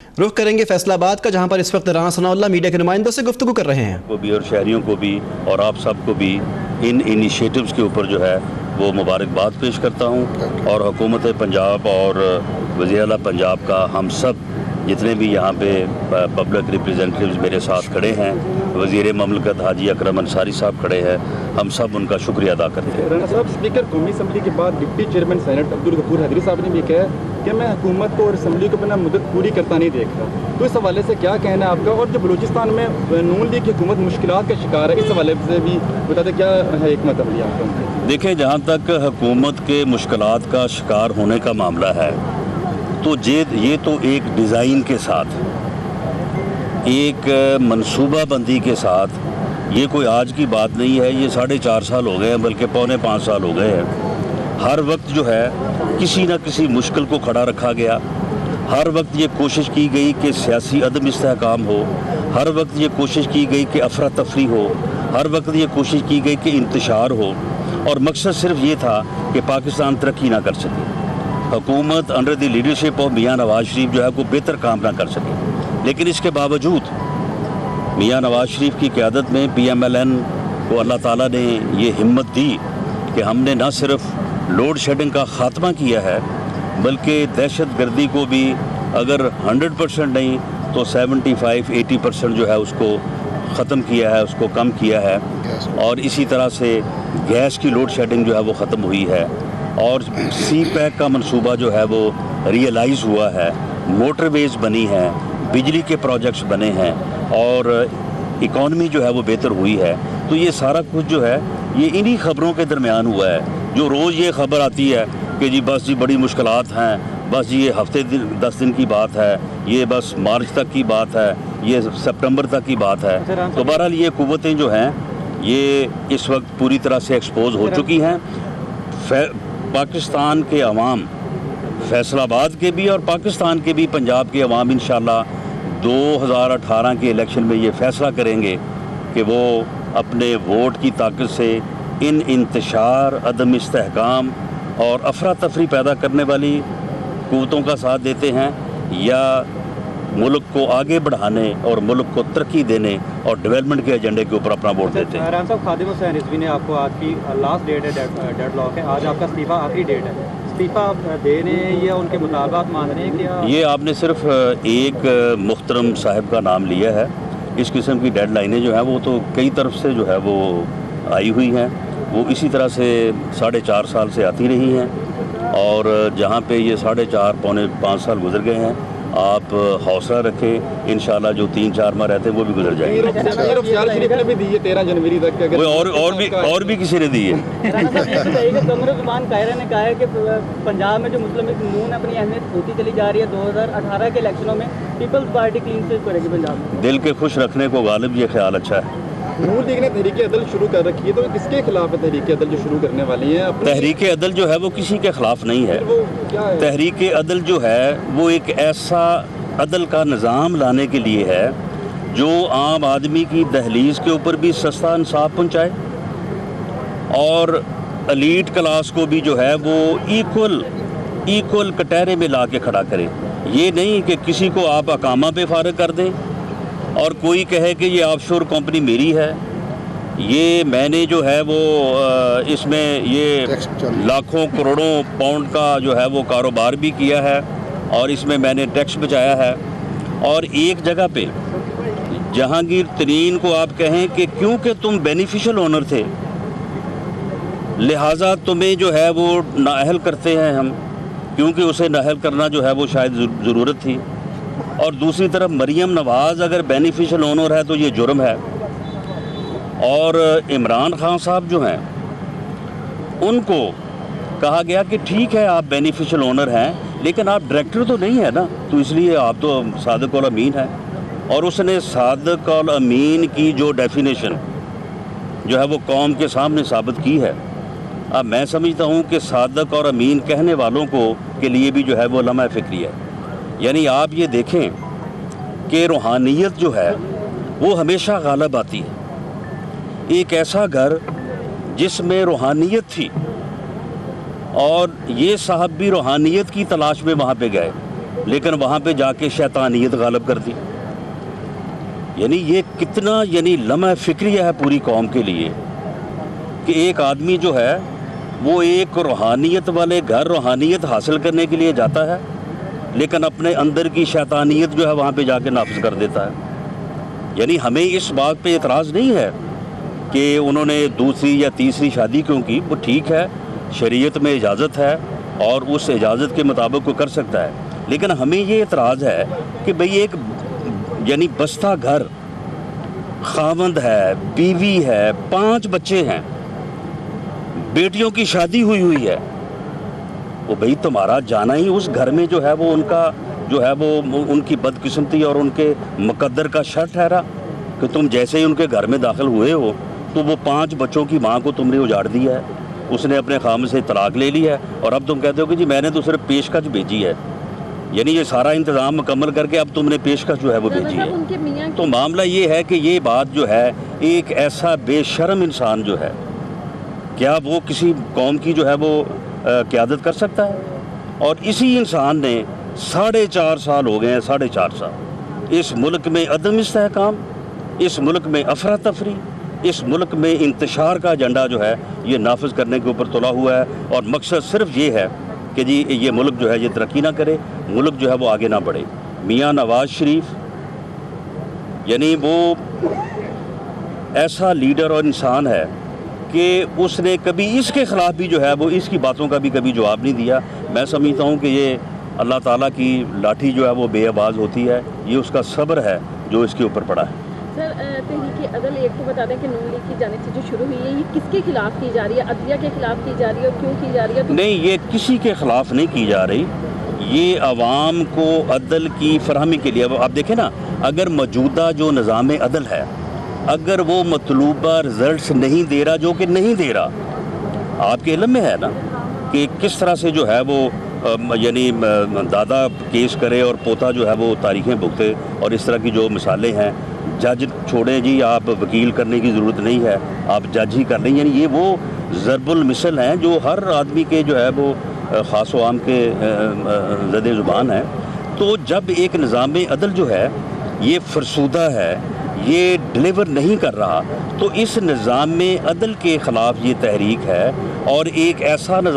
رخ کریں گے فیصل آباد کا، جہاں پر اس وقت رانا ثناء اللہ میڈیا کے نمائندوں سے گفتگو کر رہے ہیں۔ کو بھی اور شہریوں کو بھی اور آپ سب کو بھی ان انیشیٹوز کے اوپر جو ہے وہ مبارکباد پیش کرتا ہوں، اور حکومت پنجاب اور وزیر اعلیٰ پنجاب کا ہم سب جتنے بھی یہاں پہ پبلک ریپریزنٹیوز میرے ساتھ کھڑے ہیں، وزیر مملکت حاجی اکرم انصاری صاحب کھڑے ہیں، ہم سب ان کا شکریہ ادا کرتے ہیں۔ رانا صاحب، اسپیکر قومی اسمبلی کے بعد ڈپٹی چیئرمین سینٹ عبدالغفور حیدری صاحب نے بھی کہا کہ میں حکومت کو اور اسمبلی کو اپنا مدت پوری کرتا نہیں دیکھ رہا، تو اس حوالے سے کیا کہنا ہے آپ کا؟ اور جو بلوچستان میں نون لیگ کی حکومت مشکلات کا شکار ہے، اس حوالے سے بھی بتا دیں کیا ہے حکمت عملی آپ کا؟ دیکھیں، جہاں تک حکومت کے مشکلات کا شکار ہونے کا معاملہ ہے تو یہ تو ایک ڈیزائن کے ساتھ، ایک منصوبہ بندی کے ساتھ، یہ کوئی آج کی بات نہیں ہے، یہ 4.5 سال ہو گئے ہیں، بلکہ 4.25 سال ہو گئے ہیں۔ ہر وقت جو ہے کسی نہ کسی مشکل کو کھڑا رکھا گیا، ہر وقت یہ کوشش کی گئی کہ سیاسی عدم استحکام ہو، ہر وقت یہ کوشش کی گئی کہ افراتفری ہو، ہر وقت یہ کوشش کی گئی کہ انتشار ہو، اور مقصد صرف یہ تھا کہ پاکستان ترقی نہ کر سکے، حکومت under the leadership of Mian Nawaz Sharif جو ہے وہ بہتر کام نہ کر سکے۔ لیکن اس کے باوجود میاں نواز شریف کی قیادت میں پی ایم ایل این کو اللہ تعالیٰ نے یہ ہمت دی کہ ہم نے نہ صرف لوڈ شیڈنگ کا خاتمہ کیا ہے، بلکہ دہشت گردی کو بھی اگر 100% نہیں تو 75-80% جو ہے اس کو ختم کیا ہے، اس کو کم کیا ہے، اور اسی طرح سے گیس کی لوڈ شیڈنگ جو ہے وہ ختم ہوئی ہے، اور سی پیک کا منصوبہ جو ہے وہ ریئلائز ہوا ہے، موٹر ویز بنی ہیں، بجلی کے پروجیکٹس بنے ہیں، اور اکانومی جو ہے وہ بہتر ہوئی ہے۔ تو یہ سارا کچھ جو ہے یہ انہی خبروں کے درمیان ہوا ہے۔ جو روز یہ خبر آتی ہے کہ جی بس جی بڑی مشکلات ہیں، بس جی یہ ہفتے 10 دن کی بات ہے، یہ بس مارچ تک کی بات ہے، یہ سپٹمبر تک کی بات ہے، تو بہرحال یہ قوتیں جو ہیں یہ اس وقت پوری طرح سے ایکسپوز ہو چکی ہیں۔ پاکستان کے عوام، فیصل آباد کے بھی اور پاکستان کے بھی، پنجاب کے عوام انشاءاللہ 2018 کے الیکشن میں یہ فیصلہ کریں گے کہ وہ اپنے ووٹ کی طاقت سے ان انتشار، عدم استحکام اور افراتفری پیدا کرنے والی قوتوں کا ساتھ دیتے ہیں، یا ملک کو آگے بڑھانے اور ملک کو ترقی دینے اور ڈیولپمنٹ کے ایجنڈے کے اوپر اپنا ووٹ دیتے ہیں۔ رانا صاحب، خادم حسین رضوی نے آپ کو آج کی لاسٹ ڈیٹ ہے، ڈیڈ لاک ہے، آج آپ کا استعفیٰ آخری ڈیٹ ہے، استعفیٰ آپ دے رہے ہیں یا ان کے مطالبات مان رہے ہیں کیا؟ یہ آپ نے صرف ایک محترم صاحب کا نام لیا ہے، اس قسم کی ڈیڈ لائنیں جو ہیں وہ تو کئی طرف سے جو ہے وہ آئی ہوئی ہیں، وہ اسی طرح سے 4.5 سال سے آتی رہی ہیں، اور جہاں پہ یہ 4.5 پونے 5 سال گزر گئے ہیں، آپ حوصلہ رکھیں، انشاءاللہ جو 3-4 ماہ رہتے ہیں وہ بھی گزر جائیں گے۔ شریف نے بھی دی ہے 13 جنوری تک، اور بھی کسی نے دی ہے۔ قمر زمان قاہرہ نے کہا ہے کہ پنجاب میں جو مسلم لیگ نون اپنی اہمیت ہوتی چلی جا رہی ہے، 2018 کے الیکشنوں میں پیپلز پارٹی کلین سویپ کرے گی پنجاب میں۔ دل کے خوش رکھنے کو غالب یہ خیال اچھا ہے۔ نون لیگ نے تحریک عدل شروع کر رکھی ہے، تو کس کے خلاف ہے تحریک عدل جو شروع کرنے والی ہیں؟ تحریک عدل جو ہے وہ کسی کے خلاف نہیں ہے۔ وہ کیا ہے؟ تحریک عدل جو ہے وہ ایک ایسا عدل کا نظام لانے کے لیے ہے جو عام آدمی کی دہلیز کے اوپر بھی سستا انصاف پہنچائے، اور ایلیٹ کلاس کو بھی جو ہے وہ ایکول کٹہرے میں لا کے کھڑا کرے۔ یہ نہیں کہ کسی کو آپ اقامہ پہ فارغ کر دیں اور کوئی کہے کہ یہ آف شور کمپنی میری ہے، یہ میں نے جو ہے وہ اس میں یہ لاکھوں کروڑوں پاؤنڈ کا جو ہے وہ کاروبار بھی کیا ہے، اور اس میں نے ٹیکس بچایا ہے۔ اور ایک جگہ پہ جہانگیر ترین کو آپ کہیں کہ کیونکہ تم بینیفیشل اونر تھے لہٰذا تمہیں جو ہے وہ نااہل کرتے ہیں ہم، کیونکہ اسے نااہل کرنا جو ہے وہ شاید ضرورت تھی، اور دوسری طرف مریم نواز اگر بینیفیشل اونر ہے تو یہ جرم ہے، اور عمران خان صاحب جو ہیں ان کو کہا گیا کہ ٹھیک ہے آپ بینیفیشل اونر ہیں لیکن آپ ڈائریکٹر تو نہیں ہے نا، تو اس لیے آپ تو صادق الامین ہیں، اور اس نے صادق الامین کی جو ڈیفینیشن جو ہے وہ قوم کے سامنے ثابت کی ہے۔ اب میں سمجھتا ہوں کہ صادق اور امین کہنے والوں کے لیے بھی جو ہے وہ لمحہ فکری ہے، یعنی آپ یہ دیکھیں کہ روحانیت جو ہے وہ ہمیشہ غالب آتی ہے۔ ایک ایسا گھر جس میں روحانیت تھی، اور یہ صاحب بھی روحانیت کی تلاش میں وہاں پہ گئے، لیکن وہاں پہ جا کے شیطانیت غالب کر دی. یعنی یہ کتنا لمحہ فکریہ ہے پوری قوم کے لیے کہ ایک آدمی جو ہے وہ ایک روحانیت والے گھر روحانیت حاصل کرنے کے لیے جاتا ہے لیکن اپنے اندر کی شیطانیت جو ہے وہاں پہ جا کے نافذ کر دیتا ہے. یعنی ہمیں اس بات پہ اعتراض نہیں ہے کہ انہوں نے دوسری یا تیسری شادی کیوں کی, وہ ٹھیک ہے, شریعت میں اجازت ہے اور اس اجازت کے مطابق وہ کر سکتا ہے. لیکن ہمیں یہ اعتراض ہے کہ بھئی ایک بستہ گھر, خاوند ہے, بیوی ہے, 5 بچے ہیں, بیٹیوں کی شادی ہوئی ہے, وہ بھئی تمہارا جانا ہی اس گھر میں جو ہے وہ ان کا جو ہے وہ ان کی بدقسمتی اور ان کے مقدر کا شر ٹھہرا کہ تم جیسے ہی ان کے گھر میں داخل ہوئے ہو تو وہ 5 بچوں کی ماں کو تم نے اجاڑ دیا ہے, اس نے اپنے خاوند سے طلاق لے لی ہے اور اب تم کہتے ہو کہ جی میں نے تو صرف پیشکش بھیجی ہے. یعنی یہ سارا انتظام مکمل کر کے اب تم نے پیشکش جو ہے وہ بھیجی ہے. تو معاملہ یہ ہے کہ یہ بات جو ہے ایک ایسا بے شرم انسان جو ہے کیا وہ کسی قوم کی جو ہے وہ قیادت کر سکتا ہے؟ اور اسی انسان نے 4.5 سال ہو گئے ہیں, 4.5 سال اس ملک میں عدم استحکام, اس ملک میں افراتفری, اس ملک میں انتشار کا ایجنڈا جو ہے یہ نافذ کرنے کے اوپر تلا ہوا ہے اور مقصد صرف یہ ہے کہ جی یہ ملک جو ہے یہ ترقی نہ کرے, ملک جو ہے وہ آگے نہ بڑھے. میاں نواز شریف یعنی وہ ایسا لیڈر اور انسان ہے کہ اس نے کبھی اس کے خلاف بھی جو ہے وہ اس کی باتوں کا بھی کبھی جواب نہیں دیا. میں سمجھتا ہوں کہ یہ اللہ تعالیٰ کی لاٹھی جو ہے وہ بے آواز ہوتی ہے, یہ اس کا صبر ہے جو اس کے اوپر پڑا ہے. سر تحریک عدل ایک تو بتا دیں کہ نون لیگ کی جانب سے جو شروع ہوئی ہے یہ کس کے خلاف کی جا رہی ہے, عدلیہ کے خلاف کی جا رہی ہے اور کیوں کی جا رہی ہے؟ نہیں, یہ کسی کے خلاف نہیں کی جا رہی, یہ عوام کو عدل کی فراہمی کے لیے. آپ دیکھیں نا, اگر موجودہ جو نظام عدل ہے اگر وہ مطلوبہ رزلٹس نہیں دے رہا, جو کہ نہیں دے رہا, آپ کے علم میں ہے نا کہ کس طرح سے جو ہے وہ دادا کیس کرے اور پوتا جو ہے وہ تاریخیں بھگتے, اور اس طرح کی جو مثالیں ہیں. جج چھوڑیں جی, آپ وکیل کرنے کی ضرورت نہیں ہے, آپ جج ہی کر لیں. یعنی یہ وہ ضرب المثل ہیں جو ہر آدمی کے جو ہے وہ خاص و عام کے زد زبان ہیں. تو جب ایک نظام عدل جو ہے یہ فرسودہ ہے, یہ ڈلیور نہیں کر رہا, تو اس نظام عدل کے خلاف یہ تحریک ہے اور ایک ایسا